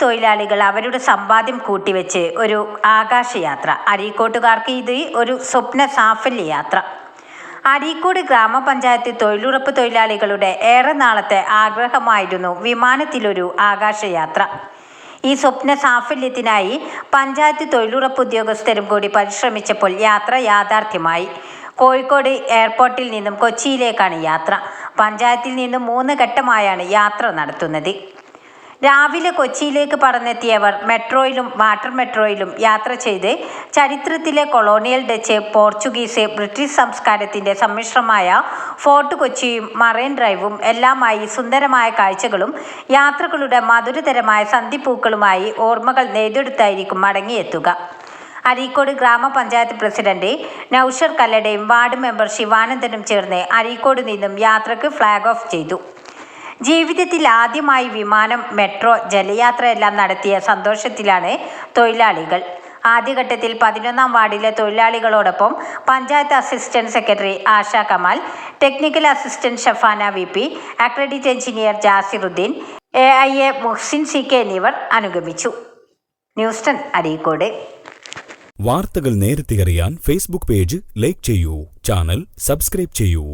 തൊഴിലാളികൾ അവരുടെ സമ്പാദ്യം കൂട്ടിവെച്ച് ഒരു ആകാശയാത്ര. അരീക്കോട്ടുകാർക്ക് ഇത് ഒരു സ്വപ്ന സാഫല്യ യാത്ര. അരീക്കോട് ഗ്രാമപഞ്ചായത്ത് തൊഴിലുറപ്പ് തൊഴിലാളികളുടെ ഏറെ നാളത്തെ ആഗ്രഹമായിരുന്നു വിമാനത്തിലൊരു ആകാശയാത്ര. ഈ സ്വപ്ന സാഫല്യത്തിനായി പഞ്ചായത്ത് തൊഴിലുറപ്പ് ഉദ്യോഗസ്ഥരും കൂടി പരിശ്രമിച്ചപ്പോൾ യാത്ര യാഥാർത്ഥ്യമായി. കോഴിക്കോട് എയർപോർട്ടിൽ നിന്നും കൊച്ചിയിലേക്കാണ് യാത്ര. പഞ്ചായത്തിൽ നിന്നും 3 ഘട്ടമായാണ് യാത്ര നടത്തുന്നത്. രാവിലെ കൊച്ചിയിലേക്ക് പറന്നെത്തിയവർ മെട്രോയിലും വാട്ടർ മെട്രോയിലും യാത്ര ചെയ്ത് ചരിത്രത്തിലെ കൊളോണിയൽ ഡച്ച്, പോർച്ചുഗീസ്, ബ്രിട്ടീഷ് സംസ്കാരത്തിൻ്റെ സമ്മിശ്രമായ ഫോർട്ട് കൊച്ചിയും മറൈൻ ഡ്രൈവും എല്ലാമായി സുന്ദരമായ കാഴ്ചകളും യാത്രകളുടെ മധുരതരമായ സന്ധിപ്പൂക്കളുമായി ഓർമ്മകൾ നെയ്തെടുത്തായിരിക്കും മടങ്ങിയെത്തുക. അരീക്കോട് ഗ്രാമപഞ്ചായത്ത് പ്രസിഡന്റ് നൌഷർ കല്ലടയും വാർഡ് മെമ്പർ ശിവാനന്ദനും ചേർന്ന് അരീക്കോട് നിന്നും യാത്രയ്ക്ക് ഫ്ലാഗ് ഓഫ് ചെയ്തു. ജീവിതത്തിൽ ആദ്യമായി വിമാനം, മെട്രോ, ജലയാത്രയെല്ലാം നടത്തിയ സന്തോഷത്തിലാണ് തൊഴിലാളികൾ. ആദ്യഘട്ടത്തിൽ 11-ാം വാർഡിലെ തൊഴിലാളികളോടൊപ്പം panchayat assistant secretary Asha Kamal, technical assistant Shafana VP, accredit engineer Jasiruddin, AIA Muhsin CK എന്നിവർ അനുഗമിച്ചു. ന്യൂസ് 10 അരീക്കോട്. വാർത്തകൾ നേരത്തെ അറിയാൻ ഫേസ്ബുക്ക് പേജ് ലൈക്ക് ചെയ്യൂ, ചാനൽ സബ്സ്ക്രൈബ് ചെയ്യൂ.